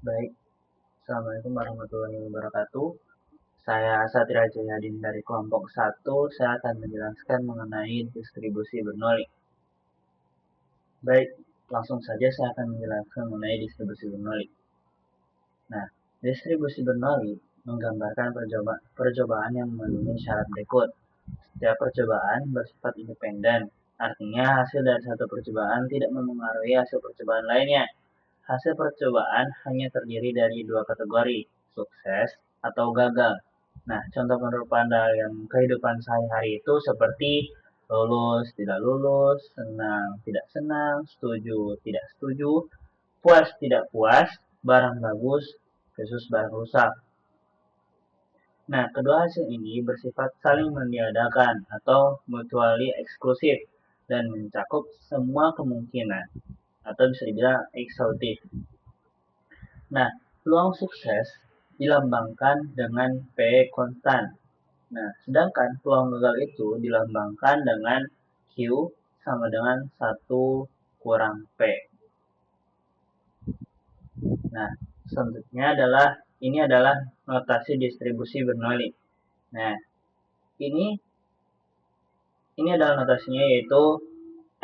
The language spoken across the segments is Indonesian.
Baik, Assalamualaikum warahmatullahi wabarakatuh. Saya Satria Jayadin dari kelompok 1. Saya akan menjelaskan mengenai distribusi Bernoulli. Baik, langsung saja saya akan menjelaskan mengenai distribusi Bernoulli. Nah, distribusi Bernoulli menggambarkan percobaan yang memenuhi syarat berikut. Setiap percobaan bersifat independen, artinya hasil dari satu percobaan tidak memengaruhi hasil percobaan lainnya. Hasil percobaan hanya terdiri dari dua kategori, sukses atau gagal. Nah, contoh penerapan dalam kehidupan sehari-hari itu seperti lulus, tidak lulus, senang, tidak senang, setuju, tidak setuju, puas, tidak puas, barang bagus versus barang rusak. Nah, kedua hasil ini bersifat saling meniadakan atau mutually eksklusif dan mencakup semua kemungkinan atau bisa dibilang ekshaustif. Nah, peluang sukses dilambangkan dengan P konstan. Nah, sedangkan peluang gagal itu dilambangkan dengan Q sama dengan 1 kurang P. Nah, selanjutnya ini adalah notasi distribusi Bernoulli. Nah, ini adalah notasinya yaitu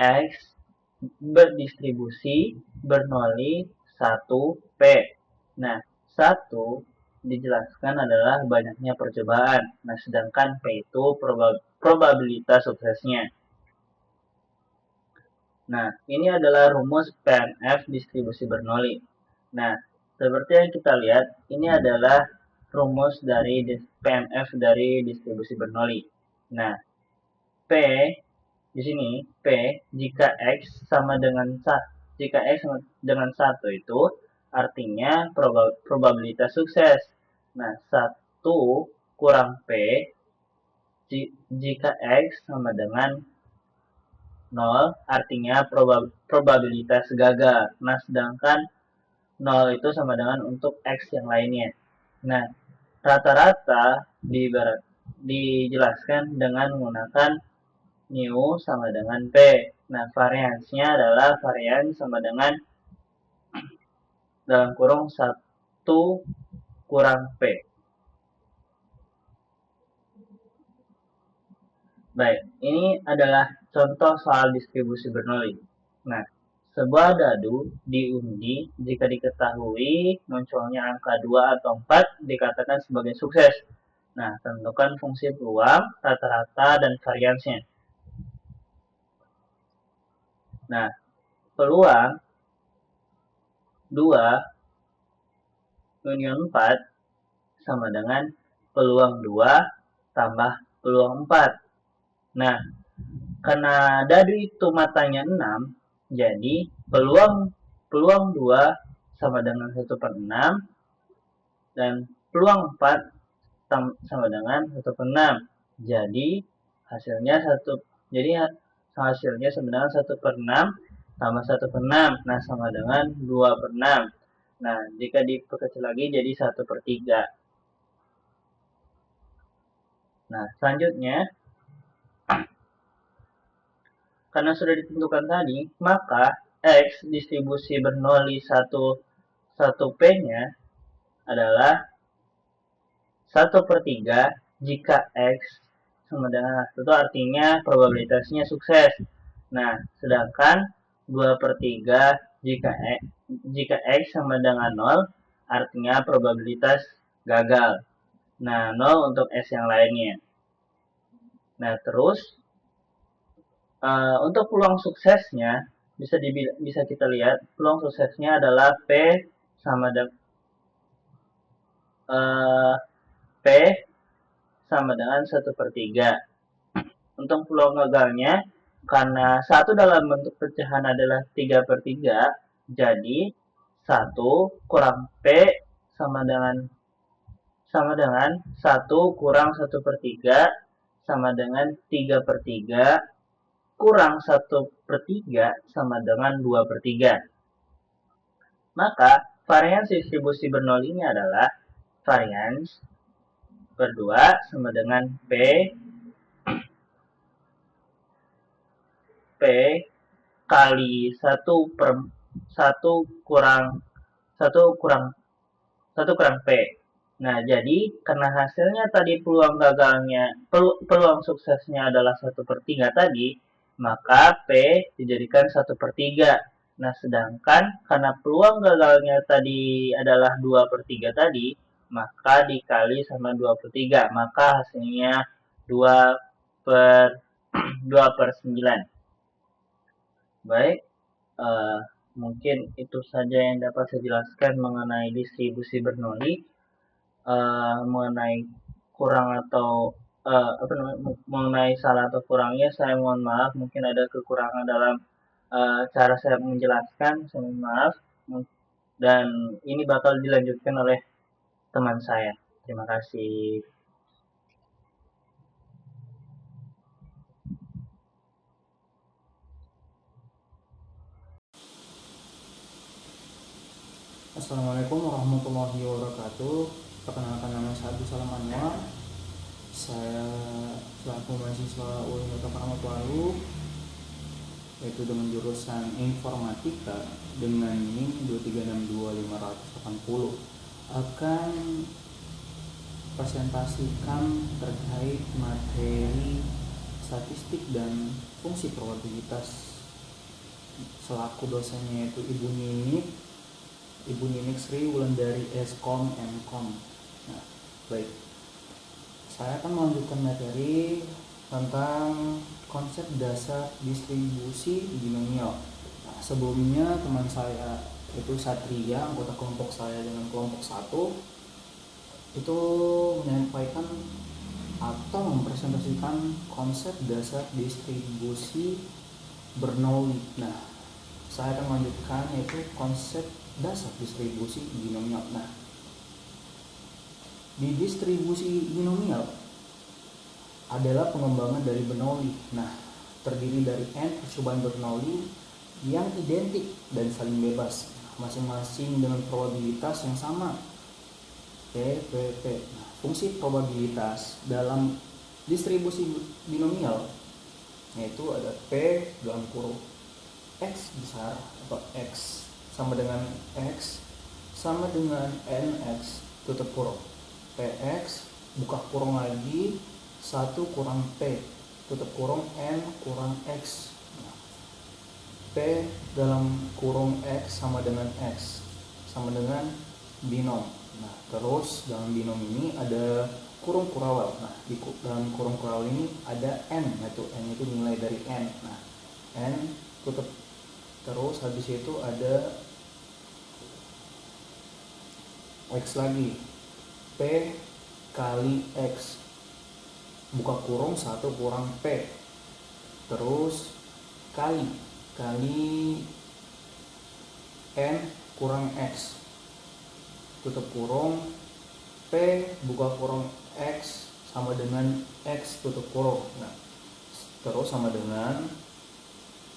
X berdistribusi Bernoulli 1P. Nah, 1 dijelaskan adalah banyaknya percobaan. Nah, sedangkan P itu probabilitas suksesnya. Nah, ini adalah rumus PNF distribusi Bernoulli. Nah, seperti yang kita lihat, ini adalah rumus dari PNF dari distribusi Bernoulli. Nah, P di sini P jika X sama dengan 1 itu artinya probabilitas sukses. Nah, 1 kurang P jika X sama dengan 0 artinya probabilitas gagal. Nah, sedangkan 0 itu sama dengan untuk X yang lainnya. Nah, rata-rata dijelaskan dengan menggunakan mu sama dengan P. Nah, variansnya adalah varians sama dengan dalam kurung 1 kurang P. Baik, ini adalah contoh soal distribusi Bernoulli. Nah, sebuah dadu diundi jika diketahui munculnya angka 2 atau 4 dikatakan sebagai sukses. Nah, tentukan fungsi peluang, rata-rata, dan variansnya. Nah, peluang 2 union 4 sama dengan peluang 2 tambah peluang 4. Nah, karena dadu itu matanya 6, jadi peluang 2 sama dengan 1/6 dan peluang 4 sama dengan 1/6. Jadi hasilnya sama dengan 1/6 tambah 1/6. Nah, sama dengan 2/6. Nah, jika diperkecil lagi jadi 1/3. Nah, selanjutnya karena sudah ditentukan tadi, maka X distribusi Bernoulli 1P-nya adalah 1/3 jika X sama dengan 1 itu artinya probabilitasnya sukses. Nah, sedangkan 2/3 jika X sama dengan 0 artinya probabilitas gagal. Nah, 0 untuk S yang lainnya. Nah, terus untuk peluang suksesnya bisa kita lihat peluang suksesnya adalah P sama dengan 1/3. Untuk peluang gagalnya karena 1 dalam bentuk pecahan adalah 3/3, jadi 1 kurang P sama dengan 1 kurang 1/3 sama dengan 3/3 kurang 1/3 sama dengan 2/3. Maka varians distribusi Bernoulli ini adalah varians berdua sama dengan P kali 1 kurang 1 kurang P. Nah, jadi karena hasilnya tadi peluang suksesnya adalah 1/3 tadi, maka P dijadikan 1/3. Nah, sedangkan karena peluang gagalnya tadi adalah 2/3 tadi, maka dikali sama 2/3, maka hasilnya 2 per 2/9. Baik, uh, mungkin itu saja yang dapat saya jelaskan mengenai distribusi Bernoulli. Mengenai kurang atau mengenai salah atau kurangnya saya mohon maaf, mungkin ada kekurangan dalam cara saya menjelaskan, saya mohon maaf, dan ini bakal dilanjutkan oleh teman saya. Terima kasih. Assalamualaikum warahmatullahi wabarakatuh. Perkenalkan, nama saya Abdul Salam Anwar. Saya selaku mahasiswa UIN Kota Palu, yaitu dengan jurusan Informatika dengan NIM 2362580 akan presentasikan terkait materi statistik dan fungsi probabilitas selaku dosennya yaitu Ibu Ninik Sri Wulandari Eskom Mkom. Nah, baik. Saya akan melanjutkan materi tentang konsep dasar distribusi binomial. Nah, sebelumnya teman saya itu Satria, anggota kelompok saya dengan kelompok 1 itu menyampaikan atau mempresentasikan konsep dasar distribusi Bernoulli. Nah, saya akan melanjutkan yaitu konsep dasar distribusi binomial. Nah, di distribusi binomial adalah pengembangan dari Bernoulli. Nah, terdiri dari n percobaan Bernoulli yang identik dan saling bebas, masing-masing dengan probabilitas yang sama, P. Nah, fungsi probabilitas dalam distribusi binomial yaitu ada P dalam kurung X besar atau X sama dengan X sama dengan NX tutup kurung, PX buka kurung lagi 1 kurang P tutup kurung N kurang X. Nah, P dalam kurung X sama dengan X sama dengan binom. Nah, terus dalam binom ini ada kurung kurawal. Nah, di dalam kurung kurawal ini ada N, yaitu N itu nilai dari N. Nah, N tutup. Terus habis itu ada X lagi, P kali X buka kurung 1 kurang P, terus kali N kurang X tutup kurung, P buka kurung X sama dengan X tutup kurung. Nah, terus sama dengan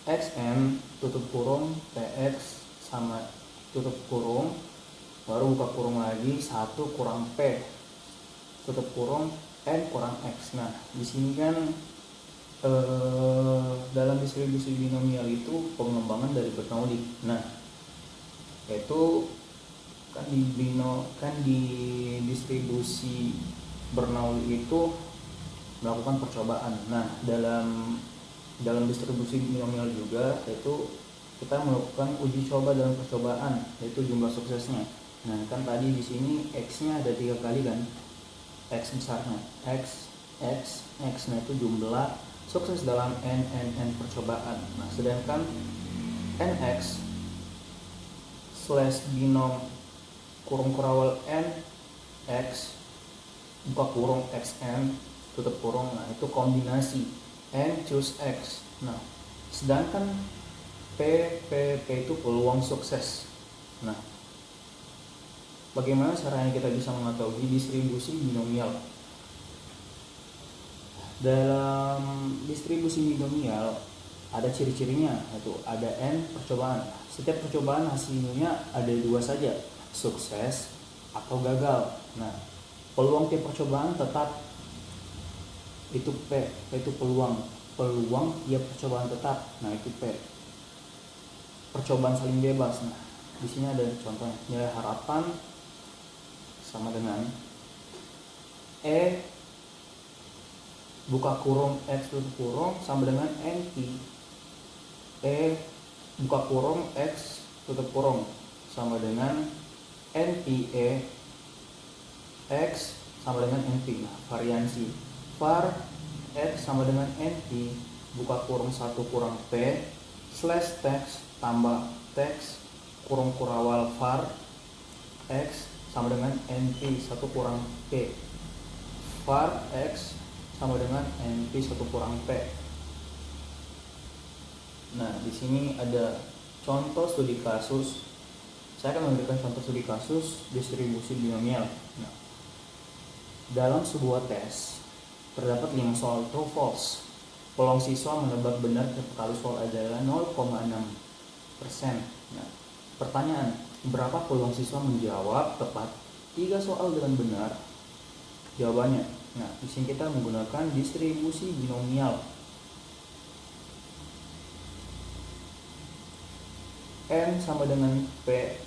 XN tutup kurung PX sama tutup kurung, baru buka kurung lagi 1 kurang P tutup kurung N kurang X. Nah, di sini kan dalam distribusi binomial itu pengembangan dari Bernoulli. Nah, yaitu kan di distribusi Bernoulli itu melakukan percobaan. Nah, dalam distribusi binomial juga yaitu kita melakukan uji coba dalam percobaan, yaitu jumlah suksesnya. Nah, kan tadi di sini X-nya ada 3 kali kan, X besarnya X. Nah, itu jumlah sukses dalam n percobaan. Nah, sedangkan NX / binom kurung kurawal N X buka kurung XN tutup kurung. Nah, itu kombinasi N choose X. Nah, sedangkan P itu peluang sukses. Nah, bagaimana caranya kita bisa mengetahui distribusi binomial? Dalam distribusi binomial ada ciri-cirinya, yaitu ada N percobaan. Setiap percobaan hasilnya ada 2 saja, sukses atau gagal. Nah, peluang tiap percobaan tetap itu P itu peluang tiap percobaan tetap. Nah, itu P. Percobaan saling bebas. Nah, di sini ada contohnya, nilai harapan sama dengan E buka kurung X tutup kurung sama dengan NP E buka kurung X tutup kurung sama dengan NPE X sama dengan NP. Nah, variansi var X sama dengan NP buka kurung 1 kurang P slash text tambah text kurung kurawal var X sama dengan NP 1 kurang P var X sama dengan NP 1 kurang P. Nah, di sini ada contoh studi kasus. Saya akan memberikan contoh studi kasus distribusi binomial. Nah, dalam sebuah tes terdapat 5 soal true false. Peluang siswa menebak benar kalau soal adalah 0,6%. Nah, pertanyaan, berapa peluang siswa menjawab tepat 3 soal dengan benar? Jawabannya, nah di sini kita menggunakan distribusi binomial. N sama dengan P,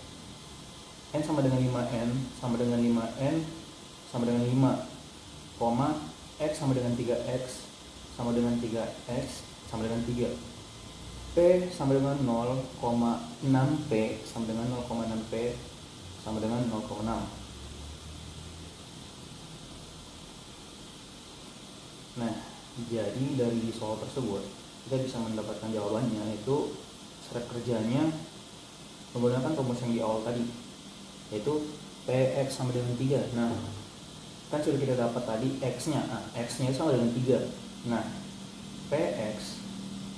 N sama dengan 5N sama dengan 5N sama dengan 5, X sama dengan 3X sama dengan 3X sama dengan 3. P sama dengan 0,6P sama dengan 0,6P sama dengan 0,6. Nah, jadi dari soal tersebut kita bisa mendapatkan jawabannya, yaitu syarat kerjanya menggunakan rumus yang di awal tadi, yaitu Px sama dengan 3. Nah, kan sudah kita dapat tadi X-nya. Nah, X-nya sama dengan 3. Nah, Px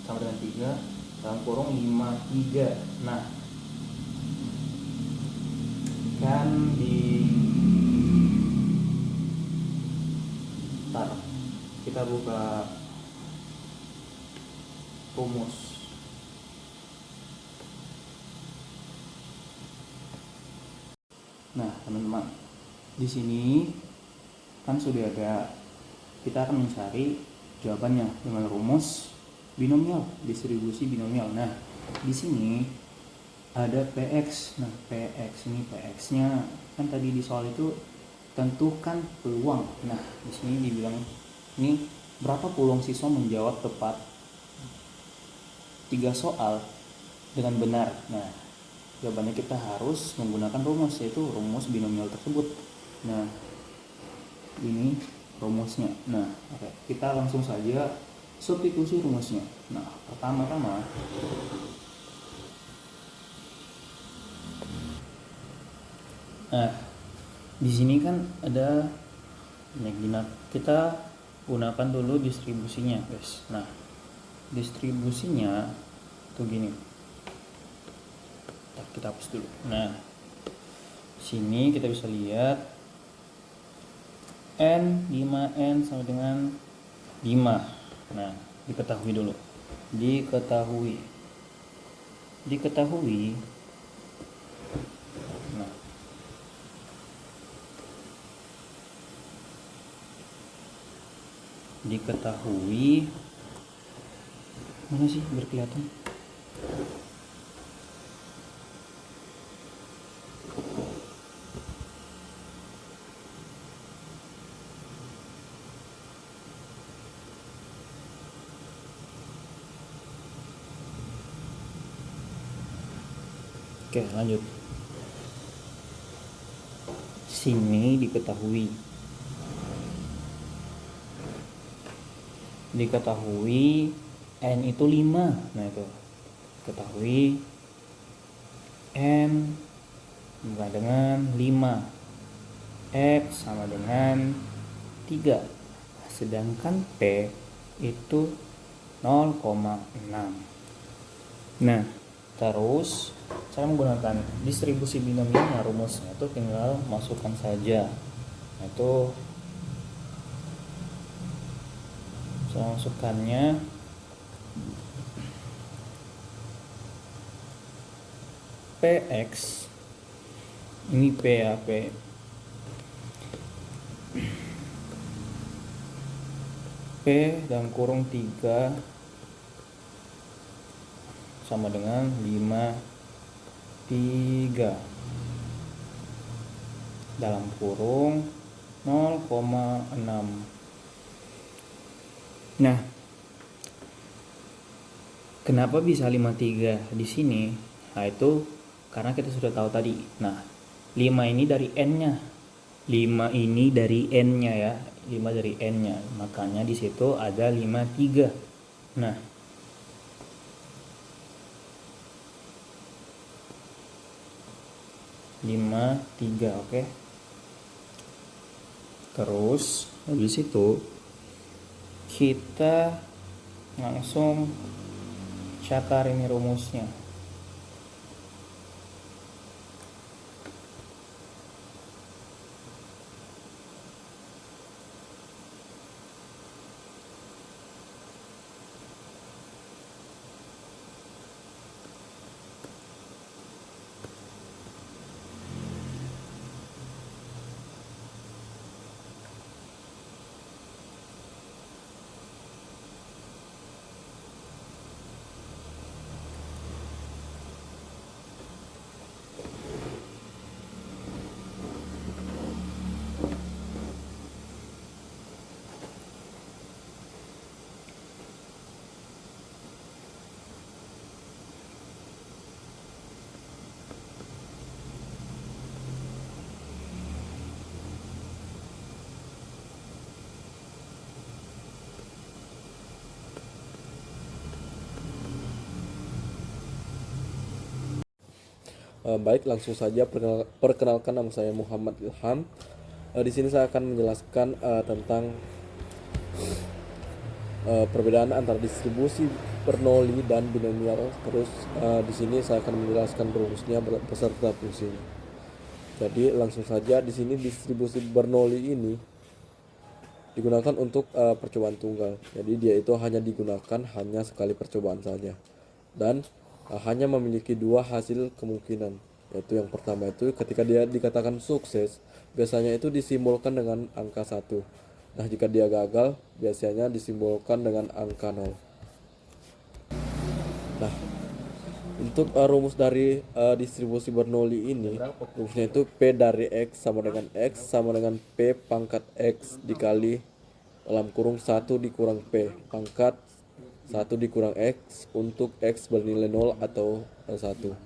sama dengan 3 dalam kurung 53. Nah, kan kita buka rumus. Nah, teman-teman, di sini kan sudah ada, kita akan mencari jawabannya dengan rumus binomial, distribusi binomial. Nah, di sini ada Px. Nah, Px ini Px-nya kan tadi di soal itu tentukan peluang. Nah, di sini dibilang ini berapa peluang siswa menjawab tepat 3 soal dengan benar. Nah, jawabannya kita harus menggunakan rumus, yaitu rumus binomial tersebut. Nah, ini rumusnya. Nah, oke, kita langsung saja substitusi rumusnya. Nah, pertama-tama di sini kan ada kita gunakan dulu distribusinya, guys. Nah, distribusinya tuh gini. Kita hapus dulu. Nah, sini kita bisa lihat N 5N sama dengan 5. Nah, diketahui dulu. Diketahui. Nah, diketahui mana sih biar kelihatan? Oke, lanjut. Sini diketahui N itu 5. Nah, itu ketahui N sama dengan 5, X sama dengan 3, sedangkan P itu 0,6. Nah, terus saya menggunakan distribusi binomialnya, rumusnya itu tinggal masukkan saja. Itu saya masukkannya Px ini P ya, P dalam kurung 3 sama dengan 5, 3 dalam kurung 0,6. Nah, kenapa bisa 53 di sini? Nah, itu karena kita sudah tahu tadi. Nah, 5 ini dari n-nya. 5 ini dari n-nya ya. 5 dari n-nya. Makanya di situ ada 53. Nah, 53, oke. Terus habis itu kita langsung catat ini rumusnya. Baik, langsung saja perkenalkan, nama saya Muhammad Ilham. Di sini saya akan menjelaskan tentang perbedaan antara distribusi Bernoulli dan binomial. Terus di sini saya akan menjelaskan rumusnya beserta fungsinya. Jadi langsung saja, di sini distribusi Bernoulli ini digunakan untuk percobaan tunggal. Jadi dia itu hanya digunakan hanya sekali percobaan saja, dan hanya memiliki dua hasil kemungkinan, yaitu yang pertama itu ketika dia dikatakan sukses, biasanya itu disimbolkan dengan angka 1. Nah, jika dia gagal, biasanya disimbolkan dengan angka 0. Nah, untuk rumus dari distribusi Bernoulli ini, rumusnya itu P dari X sama dengan X sama dengan P pangkat X dikali dalam kurung 1 dikurang P pangkat 1 dikurang X untuk X bernilai 0 atau 1.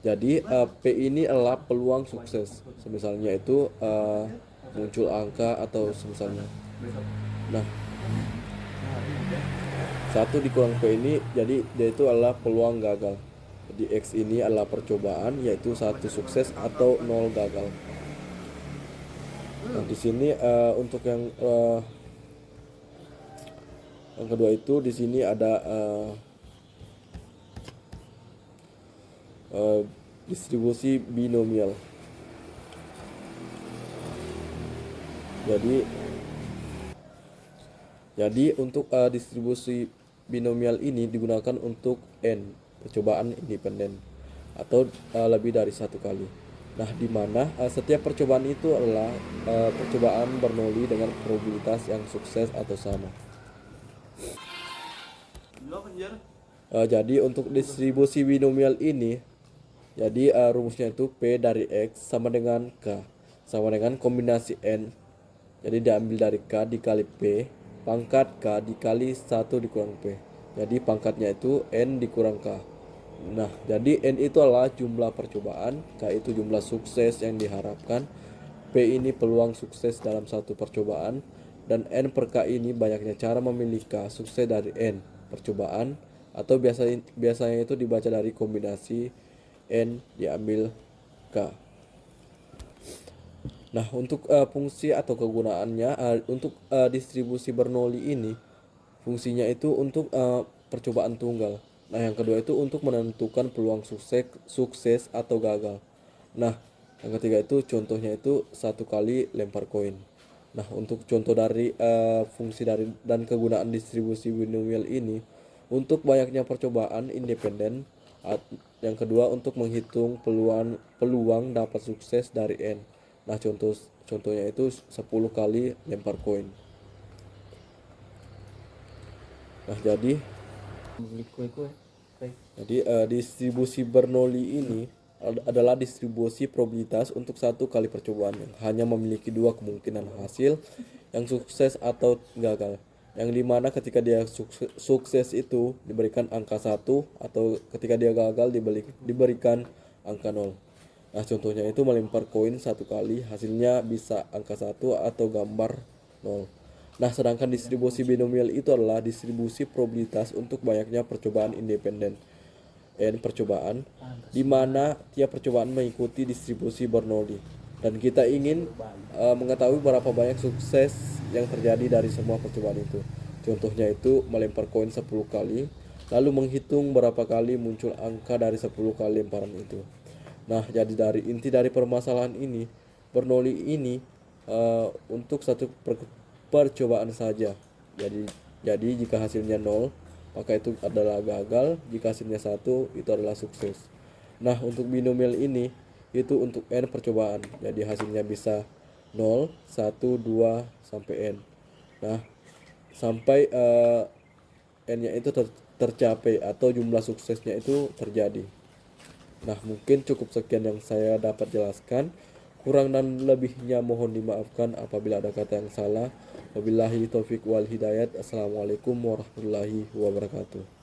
Jadi P ini adalah peluang sukses, semisalnya itu muncul angka atau semisalnya. Nah, 1 dikurang P ini jadi dia itu adalah peluang gagal. Jadi X ini adalah percobaan, yaitu 1 sukses atau 0 gagal. Nah, di sini untuk yang kedua itu di sini ada distribusi binomial. Jadi untuk distribusi binomial ini digunakan untuk n percobaan independen atau lebih dari satu kali. Nah, di mana setiap percobaan itu adalah percobaan Bernoulli dengan probabilitas yang sukses atau sama. Jadi untuk distribusi binomial ini, jadi rumusnya itu P dari X sama dengan K sama dengan kombinasi N. Jadi diambil dari K dikali P pangkat K dikali 1 dikurang P. Jadi pangkatnya itu N dikurang K. Nah, jadi N itu adalah jumlah percobaan, K itu jumlah sukses yang diharapkan, P ini peluang sukses dalam satu percobaan, dan N per K ini banyaknya cara memilih K sukses dari N percobaan, atau biasanya itu dibaca dari kombinasi N diambil K. Nah, untuk fungsi atau kegunaannya, untuk distribusi Bernoulli ini, fungsinya itu untuk percobaan tunggal. Nah, yang kedua itu untuk menentukan peluang sukses atau gagal. Nah, yang ketiga itu contohnya itu satu kali lempar koin. Nah, untuk contoh dari fungsi dari dan kegunaan distribusi binomial ini, untuk banyaknya percobaan independen. Yang kedua untuk menghitung peluang dapat sukses dari n. Nah, contohnya itu 10 kali lempar koin. Nah, jadi distribusi Bernoulli ini adalah distribusi probabilitas untuk satu kali percobaan yang hanya memiliki dua kemungkinan hasil, yang sukses atau gagal. Yang dimana ketika dia sukses itu diberikan angka 1, atau ketika dia gagal diberikan angka 0. Nah, contohnya itu melempar koin satu kali, hasilnya bisa angka 1 atau gambar 0. Nah, sedangkan distribusi binomial itu adalah distribusi probabilitas untuk banyaknya percobaan independen N percobaan, di mana tiap percobaan mengikuti distribusi Bernoulli. Dan kita ingin mengetahui berapa banyak sukses yang terjadi dari semua percobaan itu. Contohnya itu melempar koin 10 kali, lalu menghitung berapa kali muncul angka dari 10 kali lemparan itu. Nah, jadi inti dari permasalahan ini, Bernoulli ini untuk satu percobaan saja. Jadi jika hasilnya 0, maka itu adalah gagal. Jika hasilnya 1, itu adalah sukses. Nah, untuk binomial ini itu untuk n percobaan. Jadi hasilnya bisa 0, 1, 2 sampai n. Nah, sampai n-nya itu tercapai atau jumlah suksesnya itu terjadi. Nah, mungkin cukup sekian yang saya dapat jelaskan. Kurang dan lebihnya mohon dimaafkan apabila ada kata yang salah. Wabillahi taufiq wal hidayat. Assalamualaikum warahmatullahi wabarakatuh.